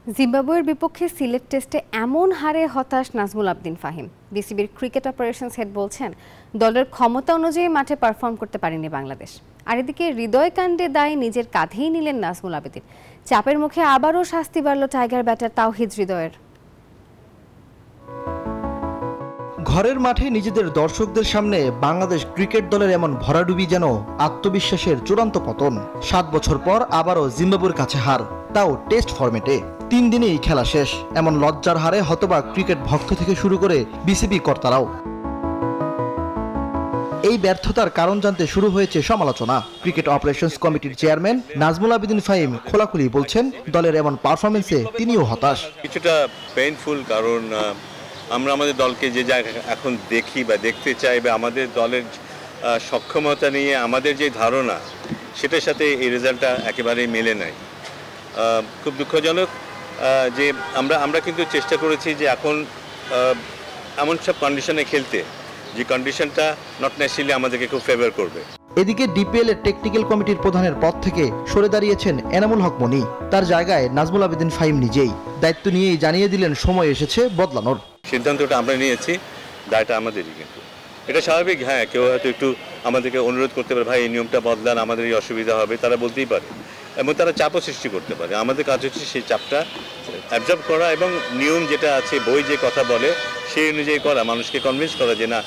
জিম্বাবুয়ের বিপক্ষে সিলেট টেস্টে এমন হারে হতাশ নাজমুল আবদিন ফাহিম। বিসিবির ক্রিকেট অপারেশনস হেড বলছেন, দলের ক্ষমতা অনুযায়ী মাঠে পারফর্ম করতে পারেনি বাংলাদেশ। আর এদিকে হৃদয়কাণ্ডে দায় নিজের কাঁধেই নিলেন নাজমুল আবদিন। চাপের মুখে আবারও শাস্তি বাড়ল টাইগার ব্যাটার তাওহিদ হৃদয়ের। ঘরের মাঠে নিজেদের দর্শকদের সামনে বাংলাদেশ ক্রিকেট দলের এমন ভরাডুবি যেন আত্মবিশ্বাসের চূড়ান্ত পতন। 7 বছর পর আবারও জিম্বাবুয়ের কাছে হার, তাও টেস্ট ফরম্যাটে। 3 দিনেই খেলা শেষ, এমন লজ্জার হারে হতবাক ক্রিকেট ভক্ত থেকে শুরু করে বিসিবি কর্তারাও। এই ব্যর্থতার কারণ জানতে শুরু হয়েছে সমালোচনা। ক্রিকেট অপারেশনস কমিটির চেয়ারম্যান নাজমুল আবদিন ফাহিম খোলাখুলি বলছেন, দলের এমন পারফরমেন্সে তিনিও হতাশ। কিছুটা পেইনফুল, কারণ আমরা আমাদের দলকে যে জায়গায় এখন দেখি বা দেখতে চাই, বা আমাদের দলের সক্ষমতা নিয়ে আমাদের যে ধারণা, সেটার সাথে এই রেজাল্টটা একেবারেই মেলে নাই। খুব দুঃখজনক যে আমরা কিন্তু চেষ্টা করেছি যে এখন এমন সব কন্ডিশনে খেলতে, যে কন্ডিশনটা নট নেসেসারিলি আমাদেরকে খুব ফেভার করবে। এদিকে ডিপিএল এর টেকনিক্যাল কমিটির প্রধানের পদ থেকে সরে দাঁড়িয়েছেন এনামুল হক মনি। তার জায়গায় নাজমুল আবদিন ফাহিম নিজেই দায়িত্ব নিয়েই জানিয়ে দিলেন সময় এসেছে বদলানোর। সিদ্ধান্তটা আমরা নিয়েছি, দায়টা আমাদেরই। কিন্তু এটা স্বাভাবিক, হ্যাঁ, কেউ হয়তো একটু আমাদেরকে অনুরোধ করতে পারে, ভাই এই নিয়মটা বদলান, আমাদের এই অসুবিধা হবে, তারা বলতেই পারে এবং তারা চাপও সৃষ্টি করতে পারে। আমাদের কাজ হচ্ছে সেই চাপটা অ্যাবজর্ব করা এবং নিয়ম যেটা আছে, বই যে কথা বলে সেই অনুযায়ী করা, মানুষকে কনভিন্স করা যে না,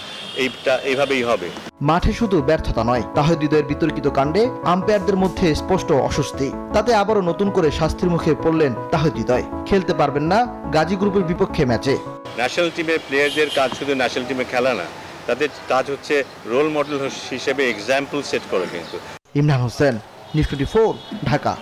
এইটা এইভাবেই হবে। মাঠে শুধু ব্যর্থতা নয়, তাহিদ হৃদয়ের বিতর্কিত কাণ্ডে আম্পায়ারদের মধ্যে স্পষ্ট অস্বস্তি। তাতে আবারও নতুন করে শাস্তির মুখে পড়লেন তাহিদ হৃদয়। খেলতে পারবেন না গাজী গ্রুপের বিপক্ষে ম্যাচে। ন্যাশনাল টিমের প্লেয়ারদের কাজ শুধু ন্যাশনাল টিমে খেলা না, তাদের কাজ হচ্ছে রোল মডেল হিসেবে এক্সাম্পল সেট করা। কিন্তু ইমরান হোসেন, নিউজ 24, ঢাকা।